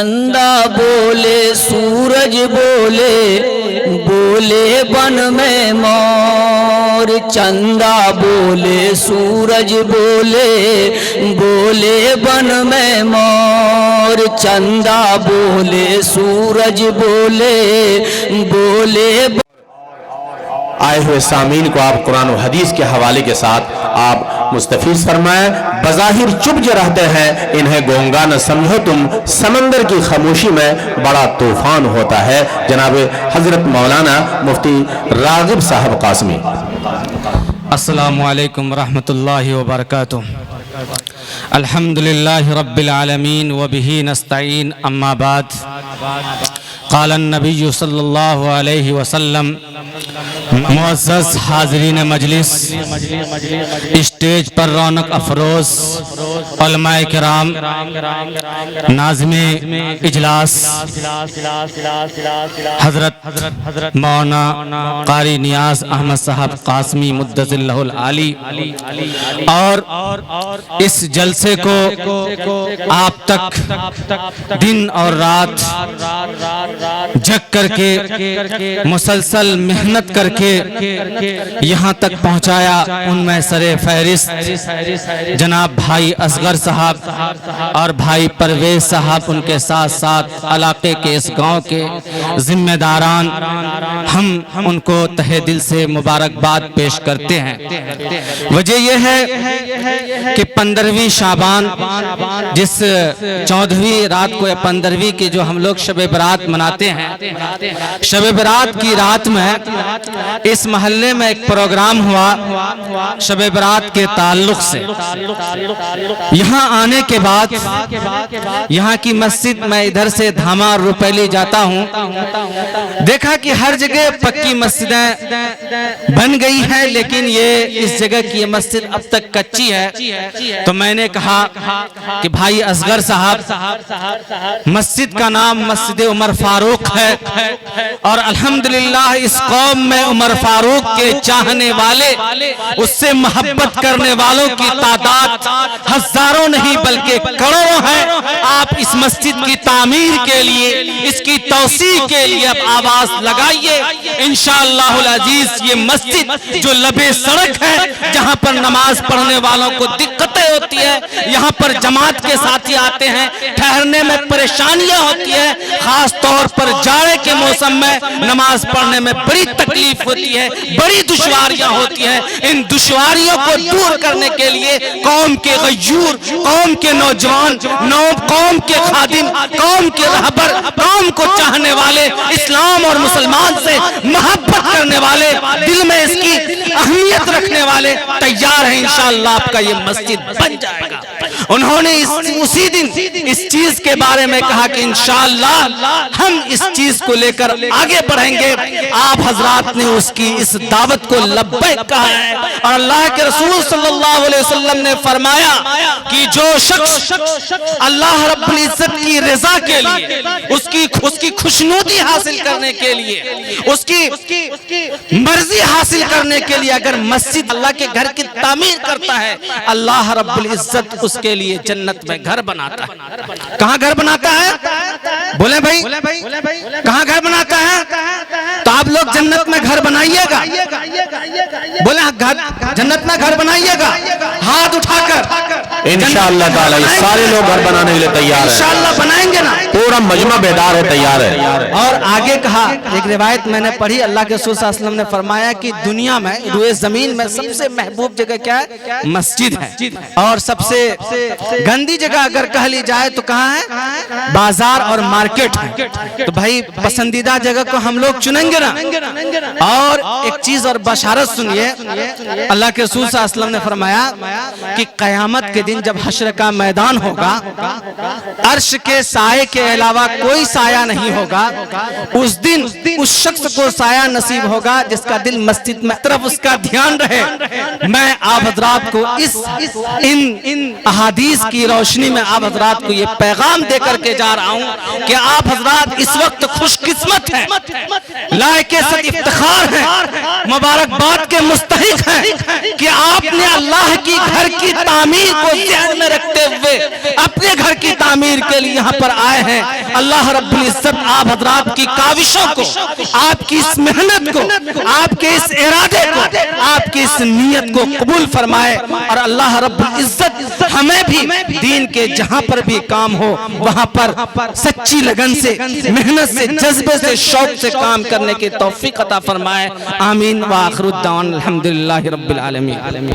چندہ بولے سورج بولے بولے بن میں مور، چندہ بولے سورج بولے بولے بن میں مور، چندہ بولے سورج بولے بولے آئے ہوئے سامعین کو آپ قرآن و حدیث کے حوالے کے ساتھ آپ مستفیض فرمائیں۔ بظاہر چپ جو رہتے ہیں انہیں گونگا نہ سمجھو تم، سمندر کی خاموشی میں بڑا طوفان ہوتا ہے۔ جناب حضرت مولانا مفتی راغب صاحب قاسمی۔ السلام علیکم ورحمۃ اللہ وبرکاتہ۔ الحمدللہ رب العالمین وبہ نستعین، اما بعد۔ قال النبی صلی اللہ علیہ وسلم، معزز حاضرین مجلس، اسٹیج پر رونق افروز علماء کرام، ناظم اجلاس حضرت مولانا قاری نیاز احمد صاحب قاسمی مدث اللہ العالی، اور اس جلسے کو آپ تک دن اور رات جگ کر کے مسلسل محنت کر کے یہاں تک پہنچایا، ان میں سر فہرست جناب بھائی اصغر صاحب اور بھائی پرویز صاحب، ان کے ساتھ ساتھ علاقے کے اس گاؤں کے ذمہ داران، ہم ان کو تہہ دل سے مبارکباد پیش کرتے ہیں۔ وجہ یہ ہے کہ 15ویں شعبان، جس 14ویں رات کو یا 15ویں کی جو ہم لوگ شب برات مناتے ہیں، شب برات کی رات میں اس محلے میں ایک پروگرام ہوا شب برات کے تعلق سے۔ یہاں آنے کے بعد یہاں کی مسجد میں ادھر سے دھاما روپیلی جاتا ہوں، دیکھا کہ ہر جگہ پکی مسجدیں بن گئی ہیں، لیکن یہ اس جگہ کی یہ مسجد اب تک کچی ہے۔ تو میں نے کہا کہ بھائی اصغر صاحب، مسجد کا نام مسجد عمر فاروق ہے، اور الحمدللہ اس قوم میں عمر فاروق کے چاہنے والے، اس سے محبت کرنے والوں کی تعداد ہزاروں نہیں بلکہ کروڑوں ہے۔ آپ اس مسجد کی تعمیر کے لیے، اس کی توسیع کے لیے اب آواز لگائیے۔ انشاءاللہ العزیز یہ مسجد جو لبے سڑک ہے، جہاں پر نماز پڑھنے والوں کو دقتیں ہوتی ہے، یہاں پر جماعت کے ساتھی آتے ہیں، ٹھہرنے میں پریشانیاں ہوتی ہیں، خاص طور پر جاڑے کے موسم میں نماز پڑھنے میں بڑی تکلیف ہوتی ہے، بڑی دشواریاں ہوتی ہیں۔ ان دشواریوں کو دور کرنے کے لیے قوم کے غیور، قوم کے نوجوان، قوم کے خادم، قوم کے رہبر، قوم کو چاہنے والے، اسلام اور مسلمان سے محبت کرنے والے، دل میں اس کی اہمیت رکھنے والے تیار ہیں۔ انشاءاللہ آپ کا یہ مسجد بن جائے گا۔ انہوں نے اسی دن اس چیز کے بارے میں کہا کہ انشاءاللہ ہم اس چیز کو لے کر آگے بڑھیں گے۔ آپ حضرات نے اس کی اس دعوت کو لبیک کہا ہے، اور اللہ کے رسول صلی اللہ علیہ وسلم نے فرمایا کہ جو شخص اللہ رب العزت کی رضا کے لیے، اس کی خوشنودی حاصل کرنے کے لیے، اس کی مرضی حاصل کرنے کے لیے اگر مسجد اللہ کے گھر کی تعمیر کرتا ہے، اللہ رب العزت اس کے لیے جنت میں گھر بناتا ہے۔ کہاں گھر بناتا ہے؟ بولیں بھائی، کہاں گھر بناتا ہے؟ تو آپ لوگ جنت میں گھر بنائیے گا، بولیں جنت میں گھر بنائیے گا، ہاتھ اٹھا کر۔ انشاءاللہ تعالی سارے لوگ گھر بنانے کے لیے تیار ہیں، انشاءاللہ بنائیں گے نا، پورا مجمع بیدار ہے، تیار ہے۔ اور آگے کہا، ایک روایت میں نے پڑھی، اللہ کے رسول صلی اللہ علیہ وسلم نے فرمایا کہ دنیا میں، روئے زمین میں سب سے محبوب جگہ کیا ہے؟ مسجد ہے، اور سب سے گندی جگہ اگر کہہ لی جائے تو کہاں ہے؟ بازار اور مارکیٹ ہے۔ تو بھائی پسندیدہ جگہ کو ہم لوگ چنیں گے نا۔ اور ایک چیز اور بشارت سنیے، اللہ کے رسول صلی اللہ علیہ وسلم نے فرمایا کہ قیامت کے دن جب حشر کا میدان ہوگا، عرش کے سائے کے علاوہ کوئی سایہ نہیں ہوگا، اس دن اس شخص کو سایہ نصیب ہوگا جس کا دل مسجد میں طرف اس کا دھیان رہے۔ میں آپ حضرات کو ان احادیث کی روشنی میں آپ حضرات کو یہ پیغام دے کر کے جا رہا ہوں کہ آپ حضرات اس وقت خوش قسمت ہیں، لائق افتخار ہیں، مبارکباد مبارکباد کے مستحق ہیں کہ آپ نے اللہ کی گھر کی تعمیر کو ذہن میں رکھتے ہوئے اپنے گھر کی تعمیر کے لیے یہاں پر آئے ہیں۔ اللہ رب العزت آپ حضرات کی کاوشوں کو، آپ کی اس محنت کو، آپ کے اس ارادے کو، آپ کی اس نیت کو قبول فرمائے، اور اللہ رب العزت ہمیں بھی دین کے جہاں پر بھی کام ہو وہاں پر سچی لگن سے، محنت سے، جذبے سے، شوق سے کام کرنے کی توفیق عطا فرمائے۔ آمین وآخر الدعوانا الحمدللہ رب العالمین۔